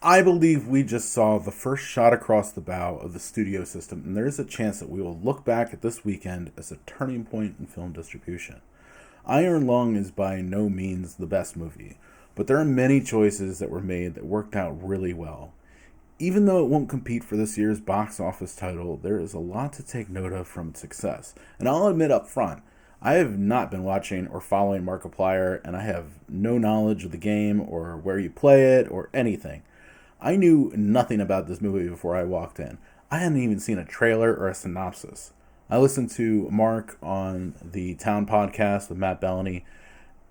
I believe we just saw the first shot across the bow of the studio system, and there is a chance that we will look back at this weekend as a turning point in film distribution. Iron Lung is by no means the best movie, but there are many choices that were made that worked out really well. Even though it won't compete for this year's box office title, there is a lot to take note of from its success. And I'll admit up front, I have not been watching or following Markiplier, and I have no knowledge of the game or where you play it or anything. I knew nothing about this movie before I walked in. I hadn't even seen a trailer or a synopsis. I listened to Mark on the Town podcast with Matt Bellany,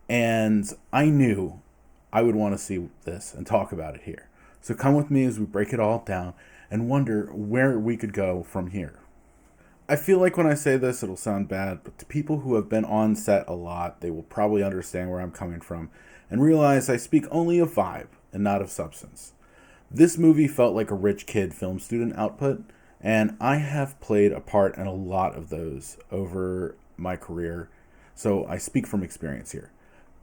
and I knew I would want to see this and talk about it here. So come with me as we break it all down and wonder where we could go from here. I feel like when I say this, it'll sound bad, but to people who have been on set a lot, they will probably understand where I'm coming from and realize I speak only of vibe and not of substance. This movie felt like a rich kid film student output, and I have played a part in a lot of those over my career, so I speak from experience here.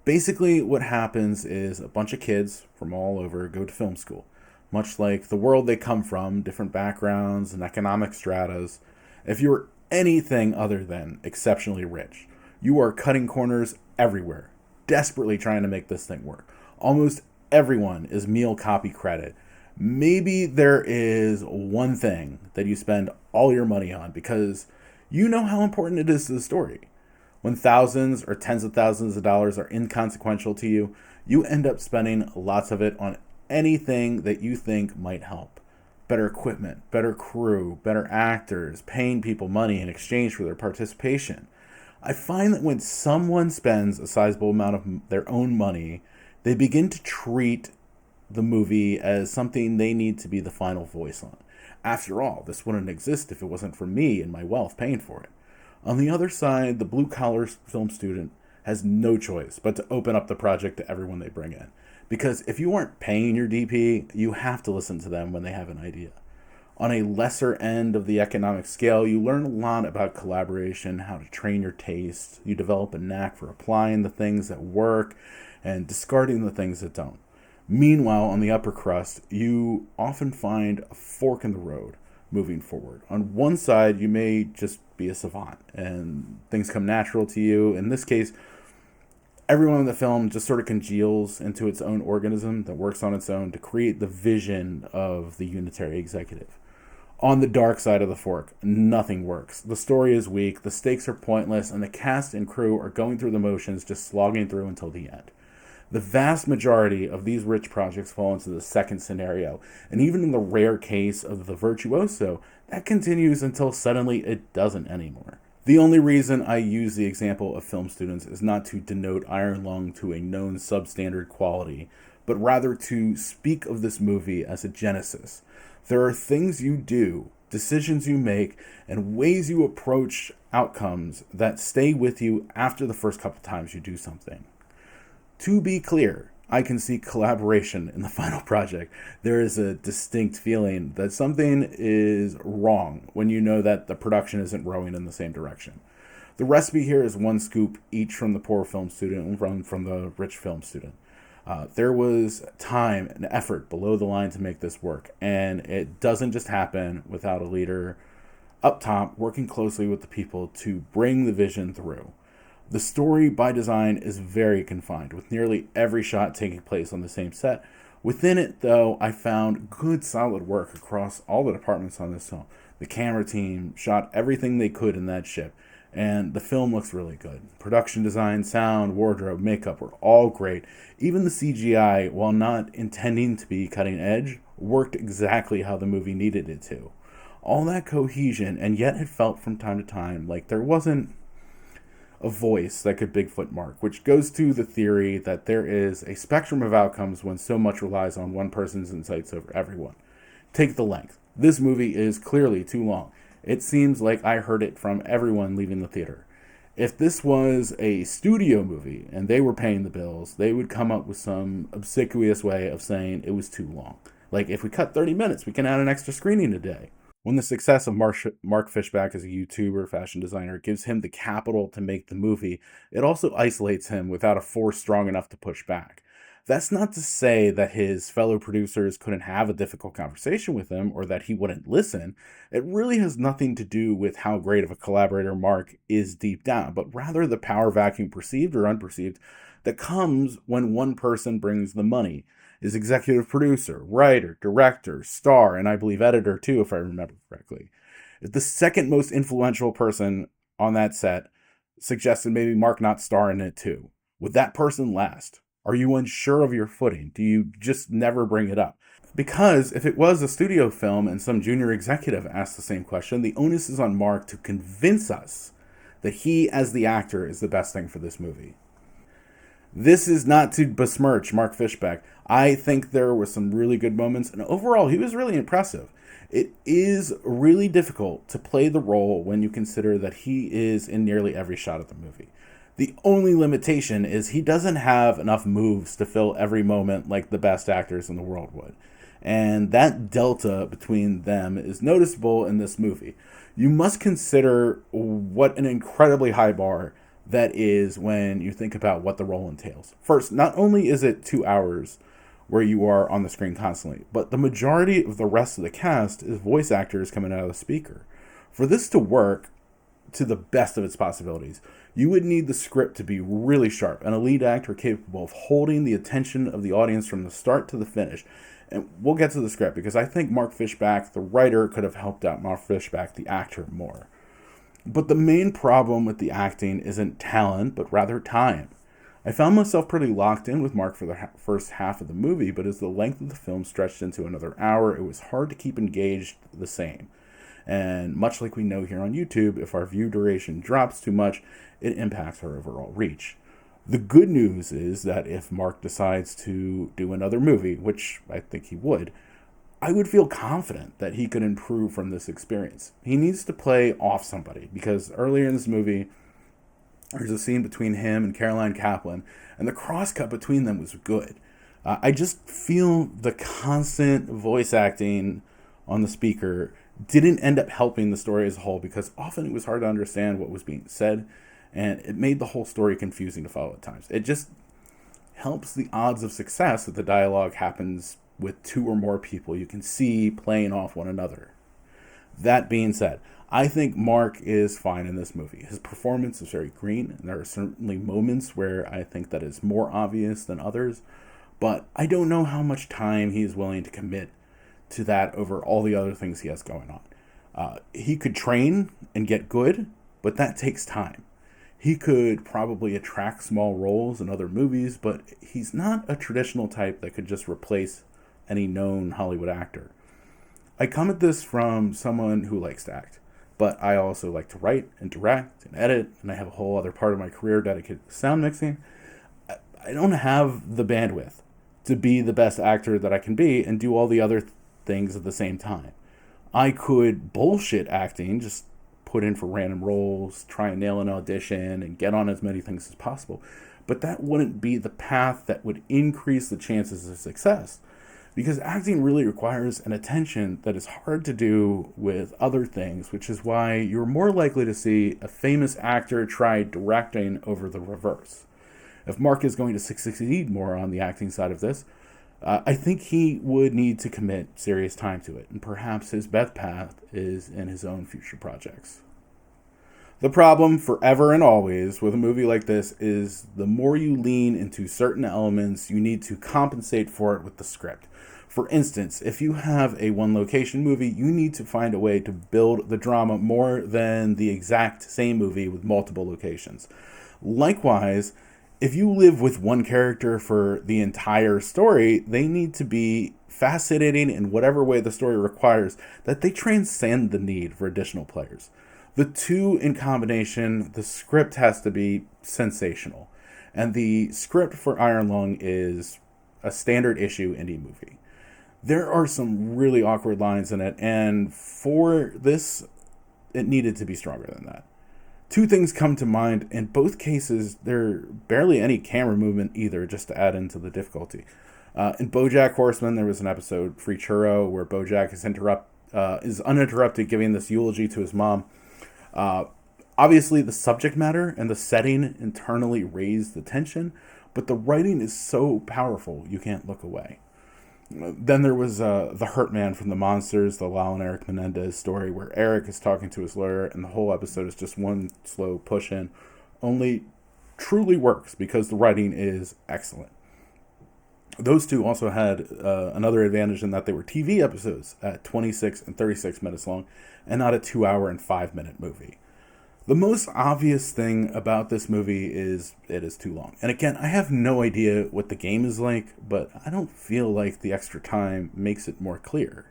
Basically, what happens is a bunch of kids from all over go to film school. Much like the world they come from, different backgrounds and economic stratas, if you're anything other than exceptionally rich, you are cutting corners everywhere, desperately trying to make this thing work. Almost everyone is meal copy credit. Maybe there is one thing that you spend all your money on because you know how important it is to the story. When thousands or tens of thousands of dollars are inconsequential to you, you end up spending lots of it on anything that you think might help. Better equipment, better crew, better actors, paying people money in exchange for their participation. I find that when someone spends a sizable amount of their own money, they begin to treat the movie as something they need to be the final voice on. After all, this wouldn't exist if it wasn't for me and my wealth paying for it. On the other side, the blue collar film student has no choice but to open up the project to everyone they bring in. Because if you aren't paying your DP, you have to listen to them when they have an idea. On a lesser end of the economic scale, you learn a lot about collaboration, how to train your taste. You develop a knack for applying the things that work and discarding the things that don't. Meanwhile, on the upper crust, you often find a fork in the road moving forward. On one side, you may just be a savant and things come natural to you. In this case, everyone in the film just sort of congeals into its own organism that works on its own to create the vision of the unitary executive. On the dark side of the fork, nothing works. The story is weak, the stakes are pointless, and the cast and crew are going through the motions, just slogging through until the end. The vast majority of these rich projects fall into the second scenario, and even in the rare case of the virtuoso, that continues until suddenly it doesn't anymore. The only reason I use the example of film students is not to denote Iron Lung to a known substandard quality, but rather to speak of this movie as a genesis. There are things you do, decisions you make, and ways you approach outcomes that stay with you after the first couple times you do something. To be clear, I can see collaboration in the final project. There is a distinct feeling that something is wrong when you know that the production isn't rowing in the same direction. The recipe here is one scoop each from the poor film student and from the rich film student. There was time and effort below the line to make this work, and it doesn't just happen without a leader up top working closely with the people to bring the vision through. The story, by design, is very confined, with nearly every shot taking place on the same set. Within it, though, I found good, solid work across all the departments on this film. The camera team shot everything they could in that ship, and the film looks really good. Production design, sound, wardrobe, makeup were all great. Even the CGI, while not intending to be cutting edge, worked exactly how the movie needed it to. All that cohesion, and yet it felt from time to time like there wasn't a voice that could Bigfoot Mark, which goes to the theory that there is a spectrum of outcomes when so much relies on one person's insights over everyone. Take the length. This movie is clearly too long. It seems like I heard it from everyone leaving the theater. If this was a studio movie and they were paying the bills, they would come up with some obsequious way of saying it was too long. Like, if we cut 30 minutes, we can add an extra screening a day. When the success of Mark Fishback as a YouTuber fashion designer gives him the capital to make the movie, it also isolates him without a force strong enough to push back. That's not to say that his fellow producers couldn't have a difficult conversation with him or that he wouldn't listen. It really has nothing to do with how great of a collaborator Mark is deep down, but rather the power vacuum, perceived or unperceived, that comes when one person brings the money. Is executive producer, writer, director, star, and I believe editor too, if I remember correctly. If the second most influential person on that set suggested maybe Mark not star in it too, would that person last? Are you unsure of your footing? Do you just never bring it up? Because if it was a studio film and some junior executive asked the same question, the onus is on Mark to convince us that he, as the actor, is the best thing for this movie. This is not to besmirch Mark Fishback. I think there were some really good moments, and overall, he was really impressive. It is really difficult to play the role when you consider that he is in nearly every shot of the movie. The only limitation is he doesn't have enough moves to fill every moment like the best actors in the world would. And that delta between them is noticeable in this movie. You must consider what an incredibly high bar that is when you think about what the role entails. First, not only is it 2 hours where you are on the screen constantly, but the majority of the rest of the cast is voice actors coming out of the speaker. For this to work to the best of its possibilities, you would need the script to be really sharp and a lead actor capable of holding the attention of the audience from the start to the finish. And we'll get to the script because I think Mark Fishback, the writer, could have helped out Mark Fishback, the actor, more. But the main problem with the acting isn't talent, but rather time. I found myself pretty locked in with Mark for the first half of the movie, but as the length of the film stretched into another hour, it was hard to keep engaged the same. And much like we know here on YouTube, if our view duration drops too much, it impacts our overall reach. The good news is that if Mark decides to do another movie, which I think he would, I would feel confident that he could improve from this experience. He needs to play off somebody, because earlier in this movie, there's a scene between him and Caroline Kaplan, and the crosscut between them was good. I just feel the constant voice acting on the speaker didn't end up helping the story as a whole, because often it was hard to understand what was being said, and it made the whole story confusing to follow at times. It just helps the odds of success that the dialogue happens with 2 or more people you can see playing off one another. That being said, I think Mark is fine in this movie. His performance is very green, and there are certainly moments where I think that is more obvious than others, but I don't know how much time he is willing to commit to that over all the other things he has going on. He could train and get good, but that takes time. He could probably attract small roles in other movies, but he's not a traditional type that could just replace any known Hollywood actor. I come at this from someone who likes to act, but I also like to write and direct and edit, and I have a whole other part of my career dedicated to sound mixing. I don't have the bandwidth to be the best actor that I can be and do all the other things at the same time. I could bullshit acting, just put in for random roles, try and nail an audition, and get on as many things as possible. But that wouldn't be the path that would increase the chances of success, because acting really requires an attention that is hard to do with other things, which is why you're more likely to see a famous actor try directing over the reverse. If Mark is going to succeed more on the acting side of this, I think he would need to commit serious time to it, and perhaps his best path is in his own future projects. The problem forever and always with a movie like this is the more you lean into certain elements, you need to compensate for it with the script. For instance, if you have a one-location movie, you need to find a way to build the drama more than the exact same movie with multiple locations. Likewise, if you live with one character for the entire story, they need to be fascinating in whatever way the story requires, that they transcend the need for additional players. The two in combination, the script has to be sensational. And the script for Iron Lung is a standard issue indie movie. There are some really awkward lines in it, and for this, it needed to be stronger than that. 2 things come to mind. In both cases, there barely any camera movement either, just to add into the difficulty. In BoJack Horseman, there was an episode, Free Churro, where BoJack is uninterrupted giving this eulogy to his mom. Obviously, the subject matter and the setting internally raised the tension, but the writing is so powerful you can't look away. Then there was the Hurt Man from The Monsters, the Lyle and Eric Menendez story, where Eric is talking to his lawyer, and the whole episode is just one slow push in. Only truly works because the writing is excellent. Those two also had another advantage in that they were TV episodes at 26 and 36 minutes long, and not a 2 hour and 5 minute movie. The most obvious thing about this movie is it is too long. And again, I have no idea what the game is like, but I don't feel like the extra time makes it more clear.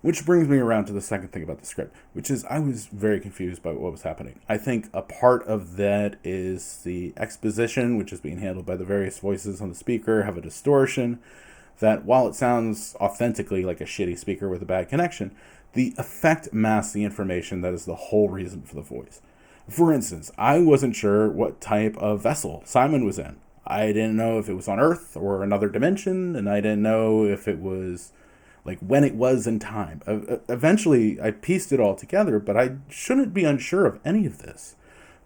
Which brings me around to the second thing about the script, which is I was very confused by what was happening. I think a part of that is the exposition, which is being handled by the various voices on the speaker, have a distortion that, while it sounds authentically like a shitty speaker with a bad connection, the effect masks the information that is the whole reason for the voice. For instance, I wasn't sure what type of vessel Simon was in. I didn't know if it was on Earth or another dimension, and I didn't know if it was, like, when it was in time. Eventually, I pieced it all together, but I shouldn't be unsure of any of this.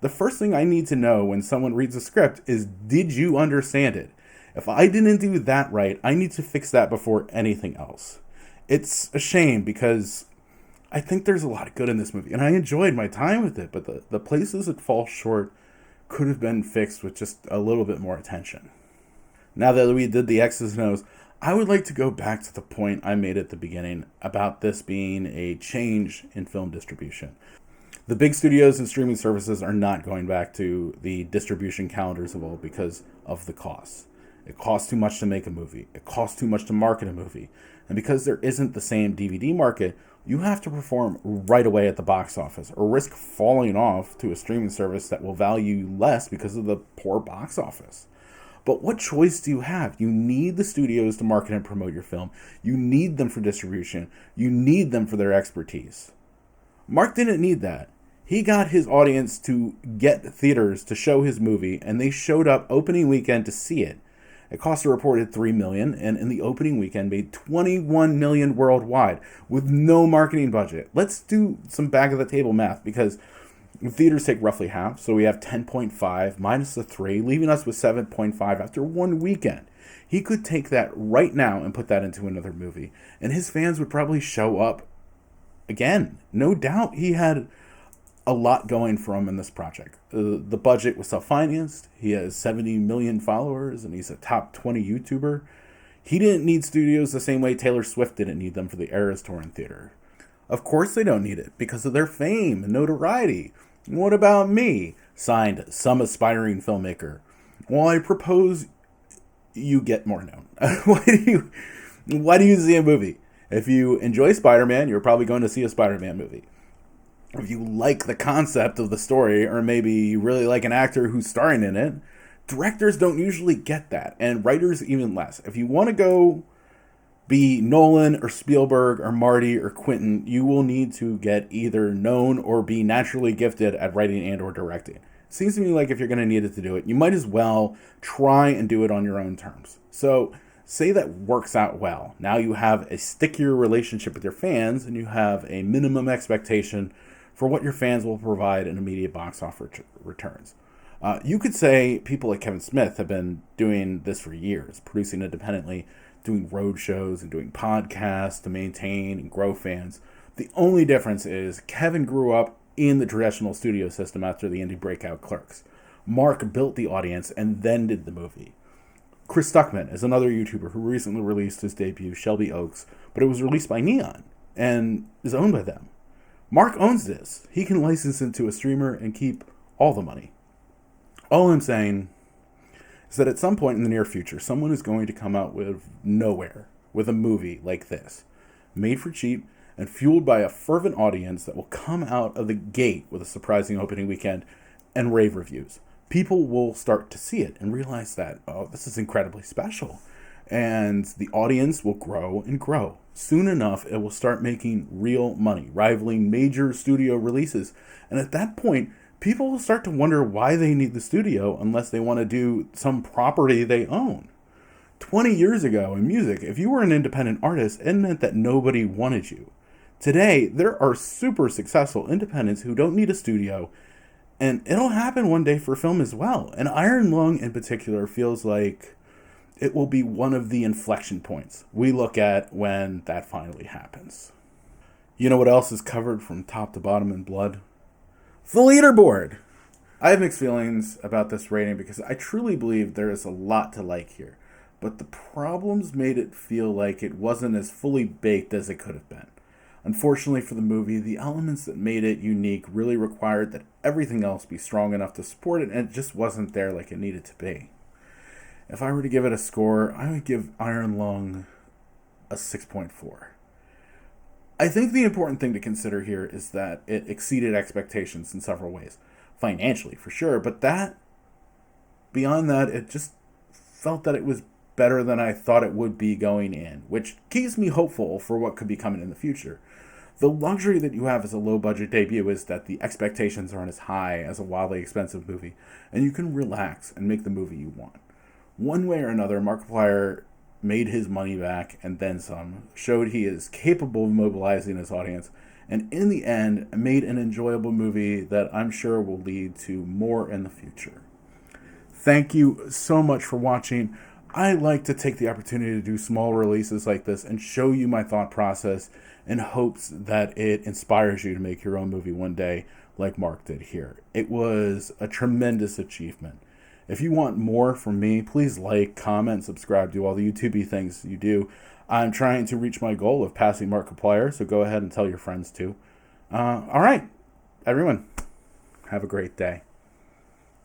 The first thing I need to know when someone reads a script is, did you understand it? If I didn't do that right, I need to fix that before anything else. It's a shame because I think there's a lot of good in this movie, and I enjoyed my time with it, but the places it falls short could have been fixed with just a little bit more attention. Now that we did the X's and O's, I would like to go back to the point I made at the beginning about this being a change in film distribution. The big studios and streaming services are not going back to the distribution calendars of old because of the costs. It costs too much to make a movie. It costs too much to market a movie. And because there isn't the same DVD market, you have to perform right away at the box office or risk falling off to a streaming service that will value you less because of the poor box office. But what choice do you have? You need the studios to market and promote your film. You need them for distribution. You need them for their expertise. Mark didn't need that. He got his audience to get theaters to show his movie, and they showed up opening weekend to see it. It cost a reported $3 million, and in the opening weekend made $21 million worldwide with no marketing budget. Let's do some back of the table math, because theaters take roughly half, so we have 10.5 minus the 3, leaving us with 7.5 after one weekend. He could take that right now and put that into another movie, and his fans would probably show up again. No doubt he had a lot going for him in this project. The budget was self-financed. He has 70 million followers, and he's a top 20 YouTuber. He didn't need studios the same way Taylor Swift didn't need them for the Eras Tour in theater. Of course they don't need it, because of their fame and notoriety. What about me? Signed, some aspiring filmmaker. Well, I propose you get more known. Why do you see a movie? If you enjoy Spider-Man, you're probably going to see a Spider-Man movie. If you like the concept of the story, or maybe you really like an actor who's starring in it, directors don't usually get that, and writers even less. If you want to go be Nolan or Spielberg or Marty or Quentin, you will need to get either known or be naturally gifted at writing and or directing. It seems to me like if you're going to need it to do it, you might as well try and do it on your own terms. So say that works out well. Now you have a stickier relationship with your fans, and you have a minimum expectation for what your fans will provide in immediate box office returns. You could say people like Kevin Smith have been doing this for years, producing independently, doing road shows and doing podcasts to maintain and grow fans. The only difference is Kevin grew up in the traditional studio system after the indie breakout Clerks. Mark built the audience and then did the movie. Chris Stuckman is another YouTuber who recently released his debut, Shelby Oaks, but it was released by Neon and is owned by them. Mark owns this. He can license it to a streamer and keep all the money. All I'm saying is that at some point in the near future, someone is going to come out with nowhere with a movie like this, made for cheap and fueled by a fervent audience that will come out of the gate with a surprising opening weekend and rave reviews. People will start to see it and realize that, oh, this is incredibly special. And the audience will grow and grow. Soon enough, it will start making real money, rivaling major studio releases. And at that point, people will start to wonder why they need the studio unless they want to do some property they own. 20 years ago in music, if you were an independent artist, it meant that nobody wanted you. Today, there are super successful independents who don't need a studio And it'll happen one day for film as well. And Iron Lung in particular feels like it will be one of the inflection points we look at when that finally happens. You know what else is covered from top to bottom in blood? The leaderboard! I have mixed feelings about this rating because I truly believe there is a lot to like here, but the problems made it feel like it wasn't as fully baked as it could have been. Unfortunately for the movie, the elements that made it unique really required that everything else be strong enough to support it, and it just wasn't there like it needed to be. If I were to give it a score, I would give Iron Lung a 6.4. I think the important thing to consider here is that it exceeded expectations in several ways. Financially, for sure, but beyond that, it just felt that it was better than I thought it would be going in, which keeps me hopeful for what could be coming in the future. The luxury that you have as a low-budget debut is that the expectations aren't as high as a wildly expensive movie, and you can relax and make the movie you want. One way or another, Markiplier made his money back and then some, showed he is capable of mobilizing his audience, and in the end, made an enjoyable movie that I'm sure will lead to more in the future. Thank you so much for watching. I like to take the opportunity to do small releases like this and show you my thought process in hopes that it inspires you to make your own movie one day like Mark did here. It was a tremendous achievement. If you want more from me, please like, comment, subscribe, do all the YouTube-y things you do. I'm trying to reach my goal of passing Markiplier, so go ahead and tell your friends too. All right, everyone, have a great day.